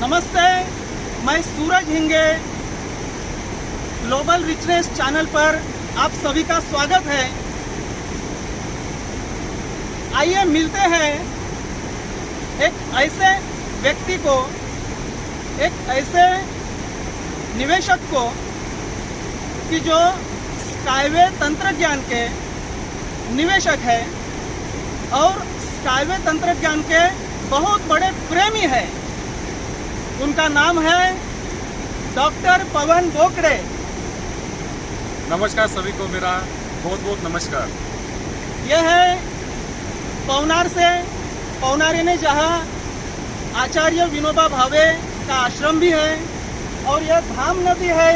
नमस्ते, मैं सूरज Hinge global richness channel पर आप सभी का स्वागत है। आइए मिलते हैं एक ऐसे व्यक्ति को, एक ऐसे निवेशक को कि जो स्काईवे तंत्रज्ञान के निवेशक है और स्काईवे तंत्रज्ञान के बहुत बड़े प्रेमी है। उनका नाम है डॉक्टर पवन बोकड़े। नमस्कार सभी को, मेरा बहुत बहुत नमस्कार। यह है पवनार से, पवनारी ने जहाँ आचार्य विनोबा भावे का आश्रम भी है और यह धाम नदी है,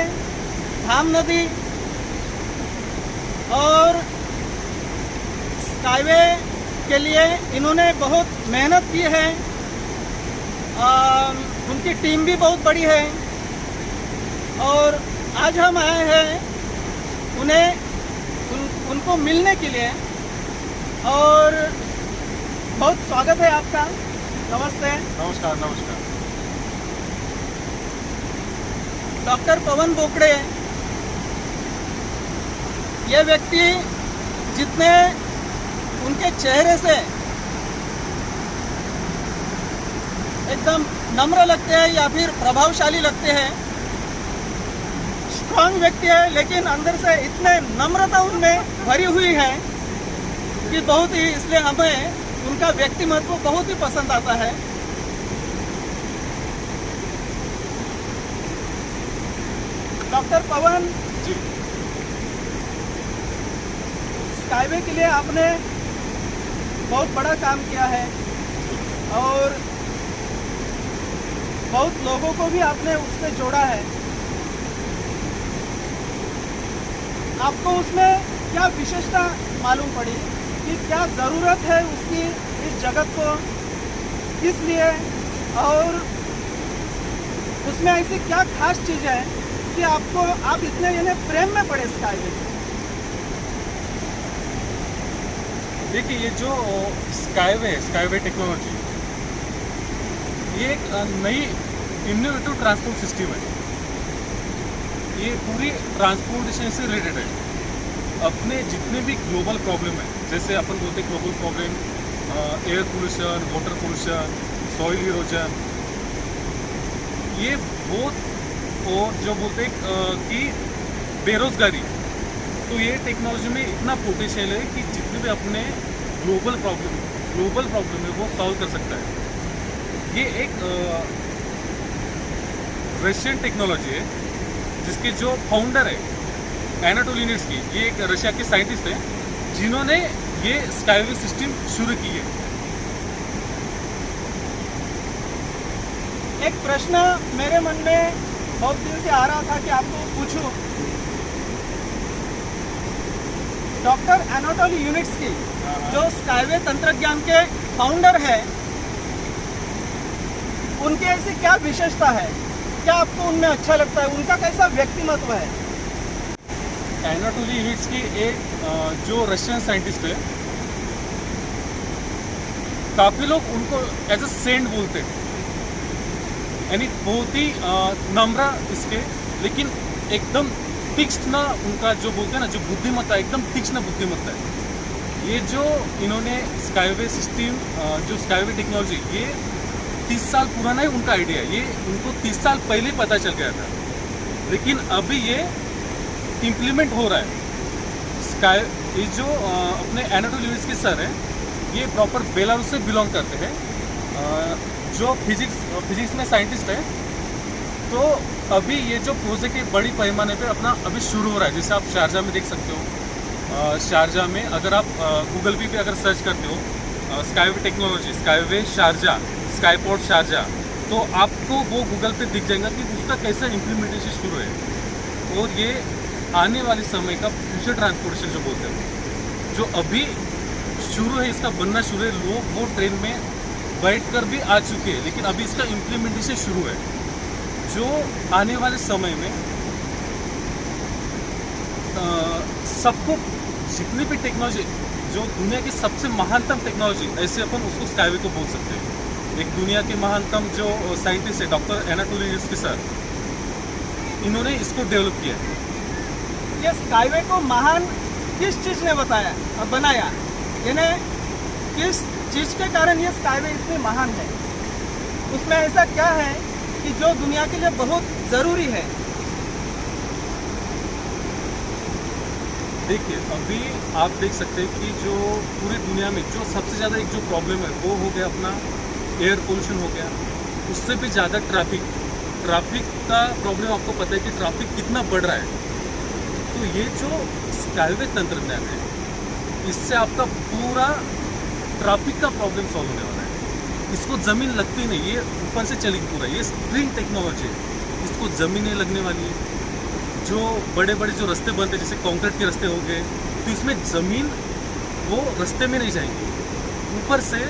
धाम नदी। और स्काईवे के लिए इन्होंने बहुत मेहनत की है। उनकी टीम भी बहुत बड़ी है और आज हम आए हैं उनको मिलने के लिए और बहुत स्वागत है आपका। नमस्ते। नमस्कार नमस्कार। डॉक्टर पवन बोकड़े, ये व्यक्ति जितने उनके चेहरे से एकदम नम्र लगते हैं या फिर प्रभावशाली लगते हैं, स्ट्रांग व्यक्ति है, लेकिन अंदर से इतने नम्रता उनमें भरी हुई है कि बहुत ही, इसलिए हमें उनका व्यक्तिमत्व बहुत ही पसंद आता है। डॉक्टर पवन जी, स्काईवे के लिए आपने बहुत बड़ा काम किया है और बहुत लोगों को भी आपने उससे जोड़ा है। आपको उसमें क्या विशेषता मालूम पड़ी कि क्या ज़रूरत है उसकी इस जगत को, किस लिए, और उसमें ऐसी क्या खास चीज़ है कि आप इतने यानी प्रेम में पड़े स्काईवे। देखिए, ये जो स्काईवे टेक्नोलॉजी, ये एक नई इनोवेटिव ट्रांसपोर्ट सिस्टम है। ये पूरी ट्रांसपोर्टेशन से रिलेटेड है। अपने जितने भी ग्लोबल प्रॉब्लम है, जैसे अपन बोलते हैं global problem, air pollution, water pollution, soil erosion, ये बहुत, और जो बोलते हैं कि बेरोजगारी, तो ये टेक्नोलॉजी में इतना पोटेंशियल है कि जितने भी अपने ग्लोबल प्रॉब्लम है वो सॉल्व कर सकता है। ये एक रशियन टेक्नोलॉजी है जिसके जो फाउंडर है एनाटोली यूनिट्स्की, ये एक रशिया के साइंटिस्ट हैं जिन्होंने ये स्काईवे सिस्टम शुरू की है। एक प्रश्न मेरे मन में बहुत दिन से आ रहा था कि आपको पूछूं। डॉक्टर एनाटोली यूनिट्स्की जो स्काईवे तंत्रज्ञान के फाउंडर है, उनकी ऐसी क्या विशेषता है, क्या आपको उनमें अच्छा लगता है, उनका कैसा व्यक्तिमत्व है? एनाटोली यूनिट्स्की एक जो रशियन साइंटिस्ट है, काफ़ी लोग उनको एज अ सेंट बोलते हैं, यानी बहुत ही नम्र इसके, लेकिन एकदम तीक्ष्ण ना, उनका जो बोलते हैं ना, जो बुद्धिमत्ता, एकदम तीक्ष्ण बुद्धिमत्ता है। ये जो इन्होंने स्काईवे सिस्टम, जो स्काईवे टेक्नोलॉजी, ये 30 साल पुराना ही उनका आइडिया है। ये उनको 30 साल पहले पता चल गया था, लेकिन अभी ये इम्प्लीमेंट हो रहा है। ये जो अपने एनाटोली यूनिट्स्की के सर हैं, ये प्रॉपर बेलारूस से बिलोंग करते हैं, जो फिजिक्स में साइंटिस्ट है। तो अभी ये जो प्रोजेक्ट है बड़ी पैमाने पे अपना अभी शुरू हो रहा है। जैसे आप शारजा में देख सकते हो, शारजा में अगर आप गूगल पे अगर सर्च करते हो Skyway Technology, Skyway Sharjah, Skyport Sharjah, तो आपको वो गूगल पे दिख जाएगा कि उसका कैसा इम्प्लीमेंटेशन शुरू है। और ये आने वाले समय का फ्यूचर ट्रांसपोर्टेशन जो बोलते हैं, जो अभी शुरू है, इसका बनना शुरू है। लोग वो ट्रेन में बैठ कर भी आ चुके हैं, लेकिन अभी इसका इम्प्लीमेंटेशन शुरू है। जो आने वाले समय में सबको, जितनी भी टेक्नोलॉजी, जो दुनिया की सबसे महानतम टेक्नोलॉजी, ऐसे अपन उसको स्काईवे को बोल सकते हैं। एक दुनिया के महानतम जो साइंटिस्ट है डॉक्टर एनाटोली निस्की सर, इन्होंने इसको डेवलप किया है। ये स्काईवे को महान किस चीज ने बनाया, यानी किस चीज के कारण ये स्काईवे इतनी महान है? उसमें ऐसा क्या है कि जो दुनिया के लिए बहुत जरूरी है? देखिए, अभी आप देख सकते हैं कि जो पूरी दुनिया में जो सबसे ज़्यादा एक जो प्रॉब्लम है वो हो गया अपना एयर पोल्यूशन हो गया, उससे भी ज़्यादा ट्रैफिक का प्रॉब्लम। आपको पता है कि ट्रैफिक कितना बढ़ रहा है। तो ये जो स्काईवे तंत्रज्ञान है, इससे आपका पूरा ट्रैफिक का प्रॉब्लम सॉल्व होने वाला है। इसको ज़मीन लगती नहीं, ये ऊपर से चलेगी पूरा। ये स्प्रिंग टेक्नोलॉजी है, इसको ज़मीन नहीं लगने वाली है। जो बड़े बड़े जो रास्ते बनते हैं, जैसे कंक्रीट के रास्ते हो गए, तो इसमें ज़मीन वो रास्ते में नहीं जाएगी। ऊपर से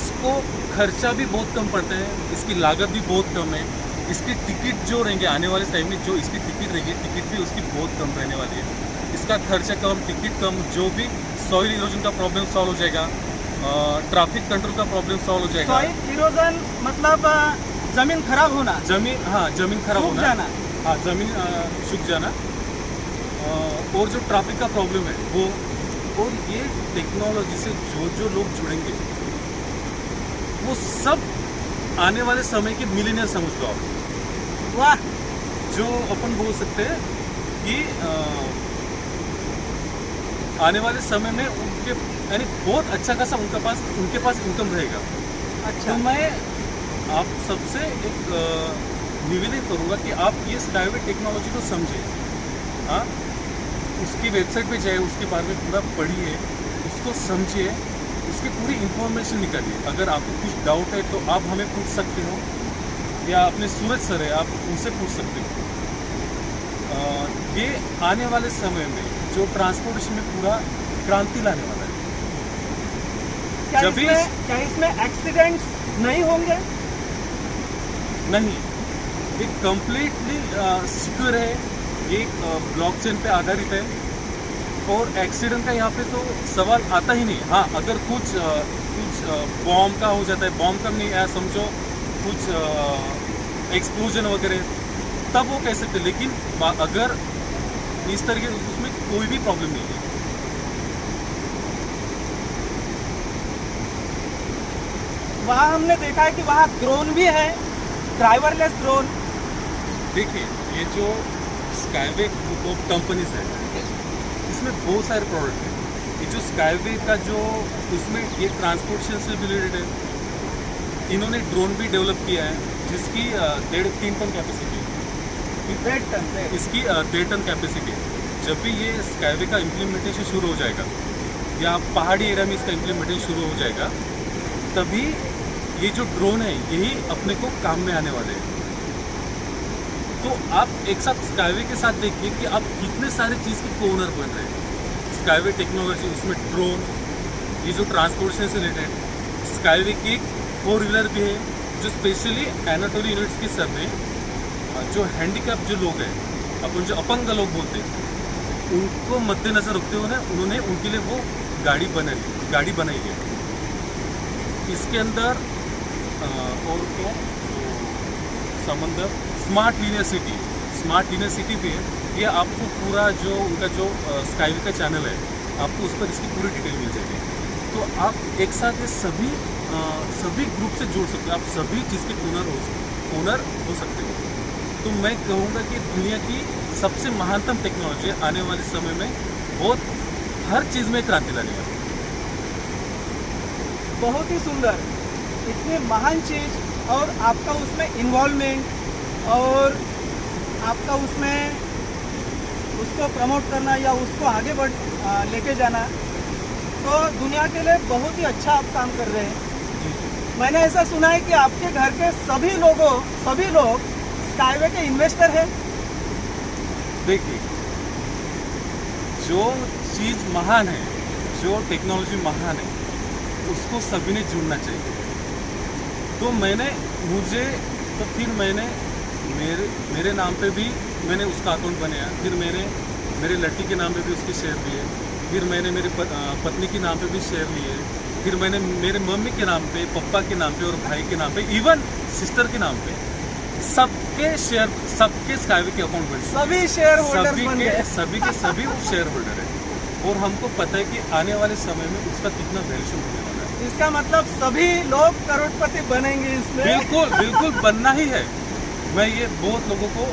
इसको खर्चा भी बहुत कम पड़ता है, इसकी लागत भी बहुत कम है। इसकी टिकट जो रहेंगे आने वाले टाइम में, जो इसकी टिकट रहेगी, टिकट भी उसकी बहुत कम रहने वाली है। इसका खर्चा कम, टिकट कम, जो भी सॉइल इरोजन का प्रॉब्लम सॉल्व हो जाएगा, ट्रैफिक कंट्रोल का प्रॉब्लम सॉल्व हो जाएगा। सॉइल इरोजन मतलब जमीन खराब होना, जमीन खराब सूख होना, जाना। हाँ, जमीन सूख जाना, और जो ट्रैफिक का प्रॉब्लम है वो। और ये टेक्नोलॉजी से जो लोग जुड़ेंगे वो सब आने वाले समय के मिलीनियर समझ लो आप। वाह! जो अपन बोल सकते हैं कि आने वाले समय में उनके यानी बहुत अच्छा खासा उनके पास इनकम रहेगा। अच्छा, तो मैं आप सबसे एक निवेदन करूंगा कि आप ये स्काईवे टेक्नोलॉजी को समझें। हाँ, उसकी वेबसाइट पे जाए, उसके बारे में पूरा पढ़िए, उसको समझिए, उसकी पूरी इंफॉर्मेशन निकालिए। अगर आपको कुछ डाउट है तो आप हमें पूछ सकते हो, या अपने सूरज सर है, आप उनसे पूछ सकते हो। ये आने वाले समय में जो ट्रांसपोर्टेशन में पूरा क्रांति लाने वाला है। क्या इसमें एक्सीडेंट्स नहीं होंगे? नहीं, ये कंप्लीटली सिक्योर है, ये ब्लॉकचेन पे आधारित है, और एक्सीडेंट का यहाँ पे तो सवाल आता ही नहीं। हाँ, अगर कुछ बॉम्ब का हो जाता है, बॉम्ब का नहीं है, समझो कुछ एक्सप्लोजन वगैरह, तब वो कह सकते, लेकिन अगर इस तरीके उसमें कोई भी प्रॉब्लम नहीं है। वहाँ हमने देखा है कि वहाँ ड्रोन भी है, ड्राइवरलेस ड्रोन। देखिए, ये जो स्काईवे ग्रुप ऑफ कंपनीज है, इसमें बहुत सारे प्रोडक्ट हैं। ये जो स्काईवे का जो उसमें ये ट्रांसपोर्टेशन से रिलेटेड है। इन्होंने ड्रोन भी डेवलप किया है, जिसकी 3 टन कैपेसिटी है। 1.5 टन इसकी 1.5 टन कैपेसिटी है। जब भी ये स्काईवे का इम्प्लीमेंटेशन शुरू हो जाएगा, या पहाड़ी एरिया में इसका इम्प्लीमेंटेशन शुरू हो जाएगा, तभी ये जो ड्रोन है यही अपने को काम में आने वाले हैं। तो आप एक साथ स्काईवे के साथ देखिए कि आप कितने सारे चीज़ के ओनर बन रहे हैं। स्काईवे टेक्नोलॉजी, उसमें ड्रोन, ये जो ट्रांसपोर्टेशन से रिलेटेड, स्काईवे की 4 व्हीलर भी है, जो स्पेशली एनाटोली यूनिवर्सिटी सर ने जो हैंडीकैप जो लोग हैं, अपन जो अपंग लोग बोलते हैं, उनको मद्देनजर रखते हुए उन्होंने उनके लिए वो गाड़ी बनाई है। इसके अंदर और क्या, समंदर स्मार्ट लीनियर सिटी भी है। ये आपको पूरा जो उनका जो स्काईवे का चैनल है, आपको उस पर इसकी पूरी डिटेल मिल जाएगी। तो आप एक साथ ये सभी ग्रुप से जोड़ सकते हो, आप सभी चीज़ के ओनर हो सकते हो। तो मैं कहूँगा कि दुनिया की सबसे महानतम टेक्नोलॉजी आने वाले समय में बहुत हर चीज़ में क्रांति लाने वाली है। बहुत ही सुंदर, इतनी महान चीज़, और आपका उसमें इन्वॉल्वमेंट और आपका उसमें उसको प्रमोट करना या उसको आगे लेके जाना, तो दुनिया के लिए बहुत ही अच्छा आप काम कर रहे हैं। मैंने ऐसा सुना है कि आपके घर के सभी लोग स्काईवे के इन्वेस्टर हैं। देखिए, जो चीज़ महान है, जो टेक्नोलॉजी महान है, उसको सभी ने जुड़ना चाहिए। तो मैंने मेरे नाम पे भी मैंने उसका अकाउंट बनाया, फिर मेरे लड़की के नाम पे भी उसके शेयर लिए, फिर मैंने मेरी पत्नी के नाम पे भी शेयर लिए, फिर मैंने मेरे मम्मी के नाम पे, पापा के नाम पे और भाई के नाम पे, इवन सिस्टर के नाम पे सबके स्काईवे के अकाउंट बने, सभी शेयर होल्डर बन गए। सभी के सभी वो शेयर होल्डर है। और हमको पता है कि आने वाले समय में उसका कितना वैल्यूएशन होने वाला है। इसका मतलब सभी लोग करोड़पति बनेंगे इसमें। बिल्कुल बिल्कुल बनना ही है। मैं ये बहुत लोगों को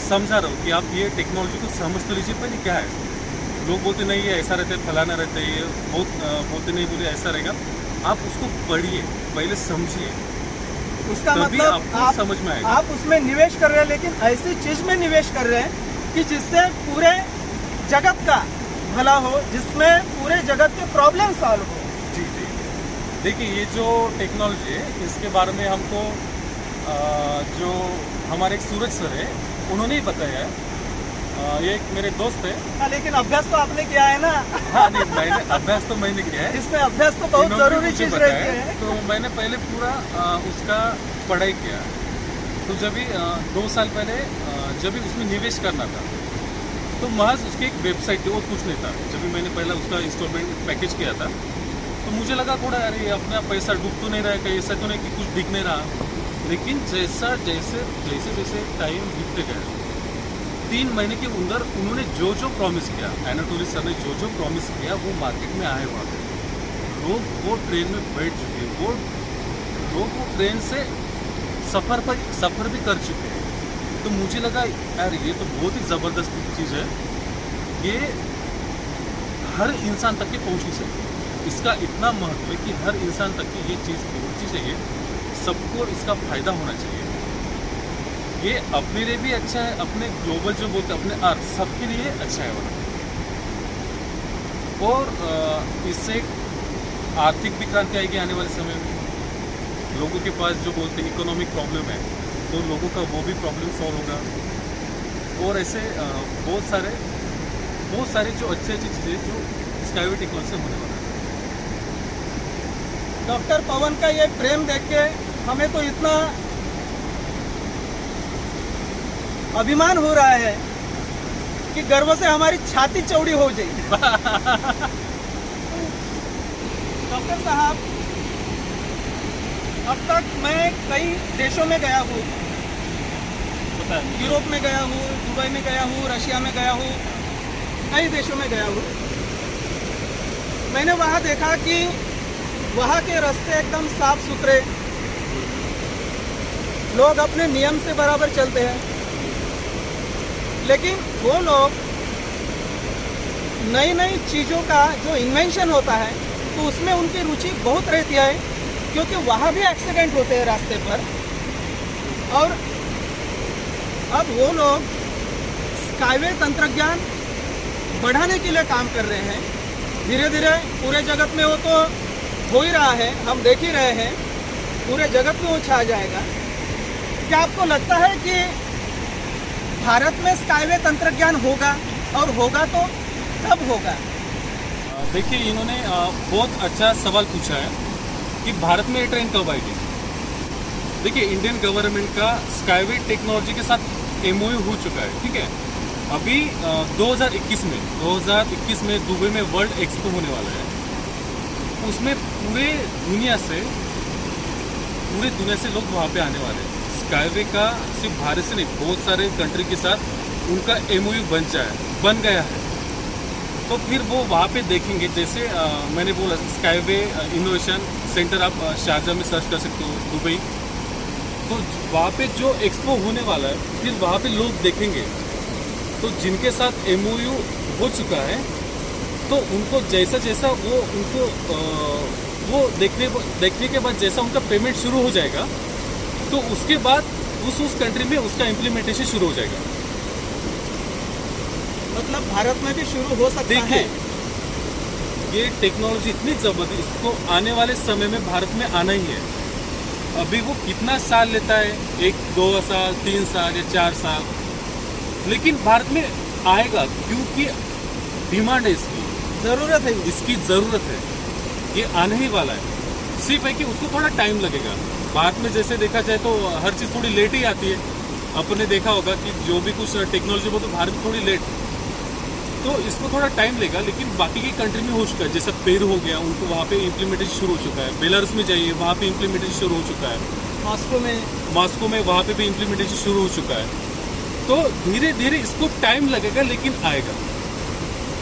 समझा रहा हूँ कि आप ये टेक्नोलॉजी को समझ तो लीजिए पहले क्या है। लोग बोलते नहीं ये ऐसा रहता है, फलाना रहता है, ये बहुत बोलते नहीं बोले ऐसा रहेगा। आप उसको पढ़िए, पहले समझिए, उसका तभी मतलब आपको समझ में आएगा। आप उसमें निवेश कर रहे हैं, लेकिन ऐसी चीज में निवेश कर रहे हैं कि जिससे पूरे जगत का भला हो, जिसमें पूरे जगत के प्रॉब्लम सॉल्व हो। जी जी। देखिए ये जो टेक्नोलॉजी है इसके बारे में हमको जो हमारे एक सूरज सर है उन्होंने ही बताया है। ये एक मेरे दोस्त है। हाँ, लेकिन अभ्यास तो आपने किया है ना। हाँ नहीं, मैंने अभ्यास तो मैंने किया है। इसमें अभ्यास तो बहुत इन्होंने जरूरी मुझे चीज बताया रहती है। तो मैंने पहले पूरा उसका पढ़ाई किया। तो जब भी 2 साल पहले जब भी उसमें निवेश करना था तो महज उसकी एक वेबसाइट थी और कुछ नहीं था। जब भी मैंने पहला उसका इंस्टॉलमेंट पैकेज किया था तो मुझे लगा थोड़ा अरे अपना पैसा डूब तो नहीं रहा है, कहीं ऐसा तो नहीं कि कुछ दिख नहीं रहा। लेकिन जैसे जैसे टाइम बीतते गए, 3 महीने के अंदर उन्होंने जो जो प्रॉमिस किया, एनाटोली सर ने जो जो प्रॉमिस किया वो मार्केट में आए वहाँ पे। लोग वो ट्रेन में बैठ चुके हैं, लोग वो ट्रेन से सफ़र भी कर चुके हैं। तो मुझे लगा यार ये तो बहुत ही ज़बरदस्त चीज़ है, ये हर इंसान तक के पहुँचनी चाहिए। इसका इतना महत्व है कि हर इंसान तक की ये चीज़ पहुँचनी चाहिए, सबको इसका फ़ायदा होना चाहिए। ये अपने लिए भी अच्छा है, अपने ग्लोबल जो बोलते हैं अपने अर्थ सबके लिए अच्छा है वो। और इससे आर्थिक भी क्रांति आएगी आने वाले समय में। लोगों के पास जो बोलते हैं इकोनॉमिक प्रॉब्लम है तो लोगों का वो भी प्रॉब्लम सॉल्व होगा। और ऐसे बहुत सारे जो अच्छी चीज़ें जो स्काईवे टेक्नोलॉजी से होने वाला है। डॉक्टर पवन का ये प्रेम देख के हमें तो इतना अभिमान हो रहा है कि गर्व से हमारी छाती चौड़ी हो जाएगी। डॉक्टर साहब, अब तक मैं कई देशों में गया हूँ, यूरोप में गया हूँ, दुबई में गया हूँ, रशिया में गया हूँ, कई देशों में गया हूँ। मैंने वहाँ देखा कि वहाँ के रास्ते एकदम साफ सुथरे, लोग अपने नियम से बराबर चलते हैं। लेकिन वो लोग नई नई चीज़ों का जो इन्वेंशन होता है तो उसमें उनकी रुचि बहुत रहती है, क्योंकि वहाँ भी एक्सीडेंट होते हैं रास्ते पर। और अब वो लोग स्काईवे तंत्रज्ञान बढ़ाने के लिए काम कर रहे हैं। धीरे धीरे पूरे जगत में वो तो हो ही रहा है, हम देख ही रहे हैं, पूरे जगत में वो छा जाएगा। क्या आपको लगता है कि भारत में स्काईवे तंत्रज्ञान होगा, और होगा तो कब होगा? देखिए इन्होंने बहुत अच्छा सवाल पूछा है कि भारत में ये ट्रेन कब आएगी। देखिए इंडियन गवर्नमेंट का स्काईवे टेक्नोलॉजी के साथ MOU हो चुका है, ठीक है। अभी 2021 में दुबई में वर्ल्ड एक्सपो होने वाला है। उसमें पूरे दुनिया से लोग वहाँ पे आने वाले हैं। स्काईवे का सिर्फ भारत से नहीं, बहुत सारे कंट्री के साथ उनका MOU बन गया है। तो फिर वो वहाँ पे देखेंगे, जैसे मैंने बोला स्काईवे इनोवेशन सेंटर आप शारजा में सर्च कर सकते हो, दुबई। तो वहाँ पे जो एक्सपो होने वाला है, फिर वहाँ पे लोग देखेंगे। तो जिनके साथ MOU हो चुका है तो उनको जैसा वो देखने के बाद जैसा उनका पेमेंट शुरू हो जाएगा तो उसके बाद उस कंट्री में उसका इम्प्लीमेंटेशन शुरू हो जाएगा। मतलब भारत में भी शुरू हो सकता है। ये टेक्नोलॉजी इतनी जबरदस्त, इसको आने वाले समय में भारत में आना ही है। अभी वो कितना साल लेता है, 1, 2 साल, 3 साल या 4 साल, लेकिन भारत में आएगा क्योंकि डिमांड है इसकी, ज़रूरत है, इसकी ज़रूरत है। ये आने ही वाला है, सिर्फ है कि उसको थोड़ा टाइम लगेगा। भारत में जैसे देखा जाए तो हर चीज़ थोड़ी लेट ही आती है। आपने देखा होगा कि जो भी कुछ टेक्नोलॉजी वो तो भारत में थोड़ी लेट, तो इसको थोड़ा टाइम लेगा, लेकिन बाकी की कंट्री में हो चुका है। जैसे पेरू हो गया, उनको वहाँ पे इम्प्लीमेंटेशन शुरू हो चुका है। बेलारूस में जाइए, वहाँ पे इम्प्लीमेंटेशन शुरू हो चुका है। मॉस्को में वहाँ पे भी इम्प्लीमेंटेशन शुरू हो चुका है। तो धीरे धीरे इसको टाइम लगेगा, लेकिन आएगा।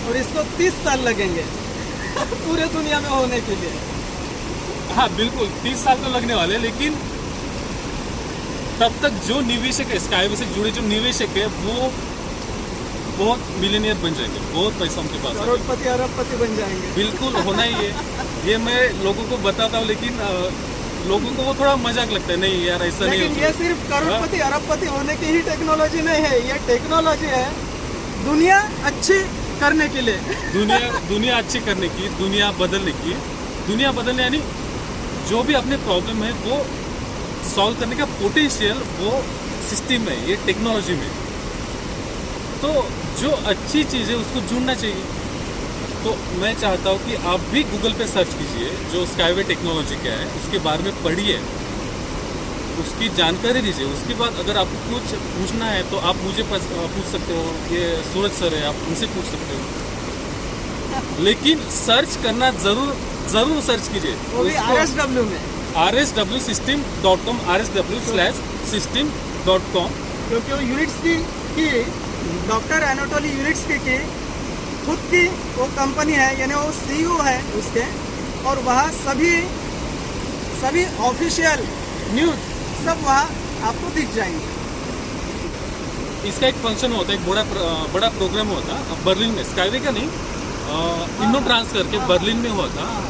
और इसको 30 साल लगेंगे पूरे दुनिया में होने के लिए। हाँ बिल्कुल, 30 साल तो लगने वाले हैं, लेकिन तब तक जो निवेशक है, स्काईवे से जुड़े जो निवेशक है, वो बहुत मिलियनियर बन जाएंगे, बहुत पैसा उनके पास आएगा। करोड़पति अरबपति बन जाएंगे। बिल्कुल होना ही है। ये मैं लोगों को बताता हूँ, लेकिन लोगों को वो थोड़ा मजाक लगता है, नहीं यार ऐसा नहीं लेकिन होता। ये सिर्फ करोड़पति अरबपति होने की ही टेक्नोलॉजी नहीं है, ये टेक्नोलॉजी है दुनिया अच्छी करने के लिए। दुनिया अच्छी करने की, दुनिया बदलने की। दुनिया बदलने यानी जो भी अपने प्रॉब्लम है वो सॉल्व करने का पोटेंशियल वो सिस्टम में, ये टेक्नोलॉजी में। तो जो अच्छी चीज़ है उसको ढूंढना चाहिए। तो मैं चाहता हूँ कि आप भी गूगल पे सर्च कीजिए जो स्काईवे टेक्नोलॉजी क्या है, उसके बारे में पढ़िए, उसकी जानकारी लीजिए। उसके बाद अगर आपको कुछ पूछना है तो आप मुझे पूछ सकते हो, ये सूरज सर है, आप उनसे पूछ सकते हो। लेकिन सर्च करना ज़रूर सर्च कीजिए, वो भी RSW में, rswsystem.com, rswsystem.com, क्योंकि वो यूनिट्स की डॉक्टर एनाटोली यूनिट्स की खुद की वो कंपनी है, यानी वो CEO है उसके। और वहाँ सभी ऑफिशियल न्यूज़ सब वहाँ आपको दिख जाएंगे। इसका एक फंक्शन होता है, एक बड़ा प्रोग्राम होता है बर्लिन में, स्काईवे का नहीं, इन्नोट्रांस करके बर्लिन में हुआ था।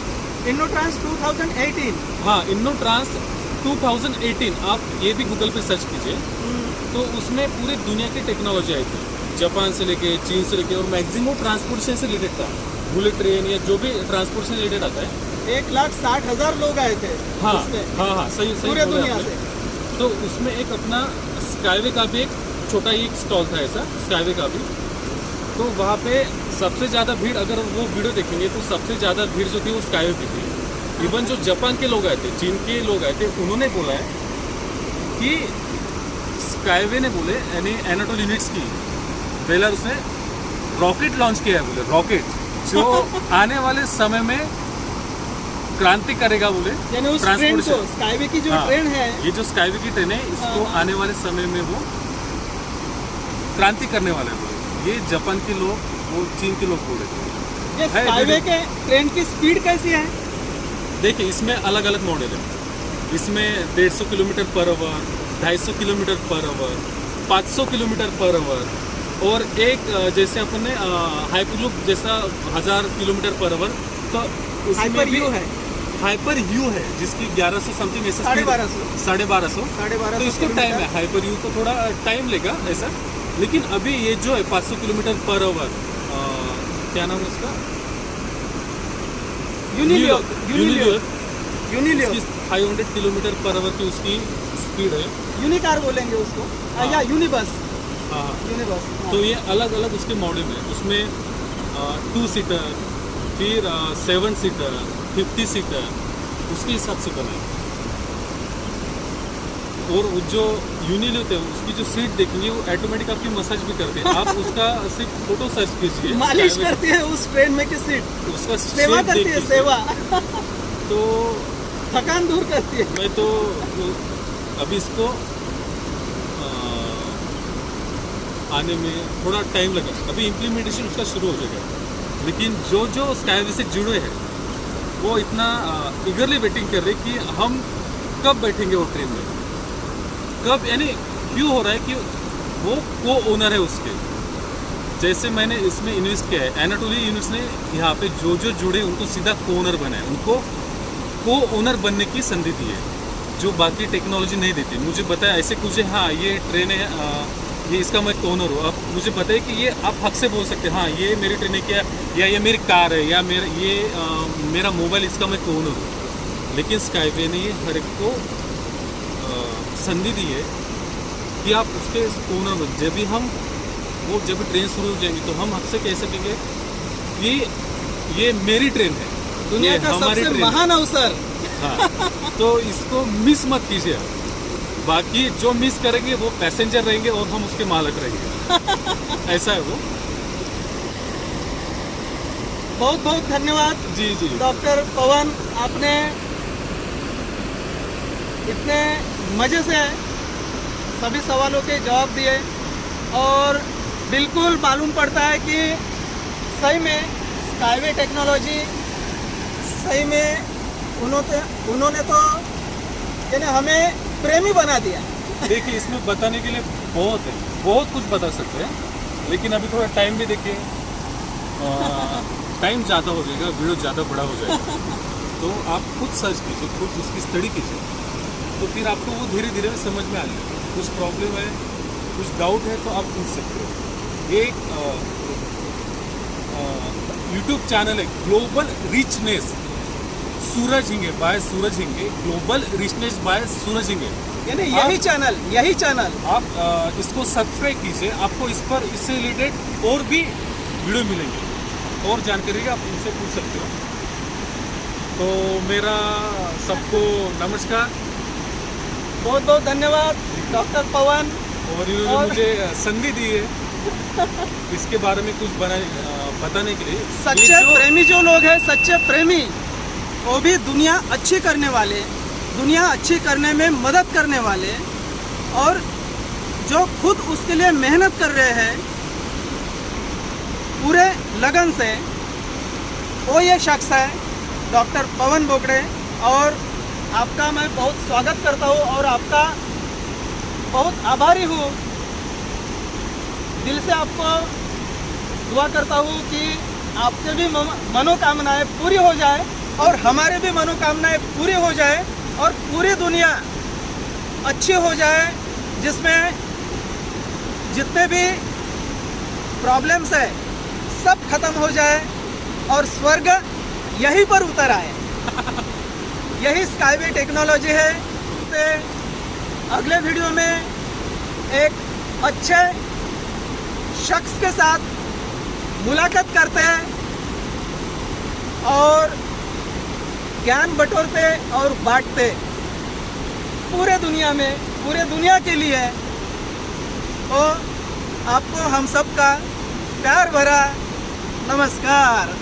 इन्नोट्रांस 2018। हाँ, इन्नोट्रांस 2018, आप ये भी गूगल पे सर्च कीजिए। तो उसमें पूरे दुनिया की टेक्नोलॉजी आई थी, जापान से लेके, चीन से लेके, और मैक्सिमम ट्रांसपोर्टेशन से रिलेटेड था। बुलेट ट्रेन या जो भी ट्रांसपोर्टेशन रिलेटेड आता है। 1,60,000 लोग आए थे। हाँ उसमें। हाँ, सही पूरे बोले दुनिया आपने। से। तो उसमें एक अपना स्काईवे का भी एक छोटा ही एक स्टॉल था ऐसा, स्काईवे का भी। तो वहाँ पे सबसे ज़्यादा भीड़, अगर वो वीडियो देखेंगे तो सबसे ज़्यादा भीड़ जो थी वो स्काईवे की थी। इवन जो जापान के लोग आए थे, चीन के लोग आए थे, उन्होंने बोला है कि स्काईवे ने बोले, यानी एनाटोली यूनिट्स की बेलारूस ने रॉकेट लॉन्च किया है, बोले रॉकेट जो आने वाले समय में क्रांति करेगा, बोले यानी उस ट्रेन को, स्काईवे की जो ट्रेन है, ये जो स्काईवे की ट्रेन है, इसको आने वाले समय में वो क्रांति करने वाले हैं, बोले। ये जापान के लोग, वो चीन के लोग बोले थे। ये स्काईवे के ट्रेन की स्पीड कैसी है? देखिए, इसमें अलग अलग मॉडल है। इसमें 150 kilometre per hour, 250 kilometre per hour, 500 kilometre per hour, और एक जैसे अपन ने हाइपरलूप जैसा 1000 किलोमीटर पर आवर। तो हाइपर यू है, हाइपर यू है जिसकी 1100 समथिंग ऐसा, 1250। तो इसको टाइम है, हाइपर यू को थोड़ा टाइम लेगा ऐसा। लेकिन अभी ये जो है 500 किलोमीटर पर आवर, क्या नाम है उसका, यूनिलियर, 500 किलोमीटर पर आवर की उसकी स्पीड है। यूनिकार बोलेंगे उसको, या यूनिबस। हाँ, यूनिबस। तो ये अलग अलग उसके मॉडल है। उसमें 2 सीटर, फिर 7 सीटर, 50 सीटर, उसके हिसाब से बना है। और जो यूनिलियर है उसकी जो सीट देखेंगे वो ऑटोमेटिक आपकी मसाज भी करते हैं। आप उसका सिर्फ फोटो सर्च कीजिए, मालिश करती है उस ट्रेन में की सीट, उसका सेवा करती है, सेवा। तो थकान दूर करती है। मैं तो अभी इसको आने में थोड़ा टाइम लगा, अभी इम्प्लीमेंटेशन उसका शुरू हो जाएगा। लेकिन जो स्काईवे से जुड़े हैं वो इतना ईगरली वेटिंग कर रहे कि हम कब बैठेंगे वो ट्रेन में, कब, यानी क्यों हो रहा है कि वो को ओनर है उसके। जैसे मैंने इसमें इन्वेस्ट किया है, एनाटोली यूनिट्स ने यहाँ पे जो जुड़े उनको सीधा को ओनर बनाए, उनको को ओनर बनने की संधि दी है, जो बाकी टेक्नोलॉजी नहीं देती। मुझे बताया ऐसे कुछ, हाँ ये ट्रेन है, ये इसका मैं ओनर हूँ। आप मुझे बताइए कि ये आप हक से बोल सकते हैं, हाँ ये मेरी ट्रेन है क्या, या ये मेरी कार है, या मेरा मोबाइल, इसका मैं ओनर हूँ। लेकिन स्काईवे ने ये हर एक को संधि दी है कि आप उसके ओनर बन। जब भी ट्रेन शुरू हो जाएंगी तो हम हक से कह सकेंगे कि ये मेरी ट्रेन है, दुनिया का सबसे महान अवसर। हाँ, तो इसको मिस मत कीजिए आप। बाकी जो मिस करेंगे वो पैसेंजर रहेंगे और हम उसके मालिक रहेंगे। ऐसा है वो। बहुत बहुत धन्यवाद जी जी डॉक्टर पवन, आपने इतने मज़े से सभी सवालों के जवाब दिए और बिल्कुल मालूम पड़ता है कि सही में स्काईवे टेक्नोलॉजी सही में उन्होंने तो यानी हमें प्रेमी बना दिया। देखिए, इसमें बताने के लिए बहुत कुछ बता सकते हैं, लेकिन अभी थोड़ा टाइम भी देखिए, टाइम ज़्यादा हो जाएगा, वीडियो ज़्यादा बड़ा हो जाएगा। तो आप खुद सर्च कीजिए, खुद उसकी स्टडी कीजिए, तो फिर आपको वो धीरे धीरे समझ में आ जाएगा। कुछ प्रॉब्लम है, कुछ डाउट है, तो आप पूछ सकते हो। एक यूट्यूब चैनल है ग्लोबल रिचनेस सूरज हिंगे बाय सूरज हिंगे, ग्लोबल रिचनेस बाय सूरज हिंगे, यानी यही चैनल आप इसको सब्सक्राइब कीजिए। आपको इससे रिलेटेड और भी वीडियो मिलेंगे, और जानकारी आप उनसे पूछ सकते हो। तो मेरा सबको नमस्कार, बहुत बहुत धन्यवाद डॉक्टर पवन। और इन्होंने मुझे संधि दी है इसके बारे में कुछ बताने के लिए। सच्चे प्रेमी जो लोग हैं, सच्चे प्रेमी, वो भी दुनिया अच्छी करने वाले, दुनिया अच्छी करने में मदद करने वाले, और जो खुद उसके लिए मेहनत कर रहे हैं पूरे लगन से, वो ये शख्स है डॉक्टर पवन बोगड़े। और आपका मैं बहुत स्वागत करता हूँ और आपका बहुत आभारी हूँ। दिल से आपको दुआ करता हूँ कि आपके भी मनोकामनाएं पूरी हो जाए और हमारे भी मनोकामनाएं पूरी हो जाए और पूरी दुनिया अच्छी हो जाए, जिसमें जितने भी प्रॉब्लम्स है सब खत्म हो जाए और स्वर्ग यहीं पर उतर आए। यही स्काईवे टेक्नोलॉजी है। तो अगले वीडियो में एक अच्छे शख्स के साथ मुलाकात करते हैं और ज्ञान बटोरते और बांटते पूरे दुनिया में, पूरे दुनिया के लिए। तो आपको हम सब का प्यार भरा नमस्कार।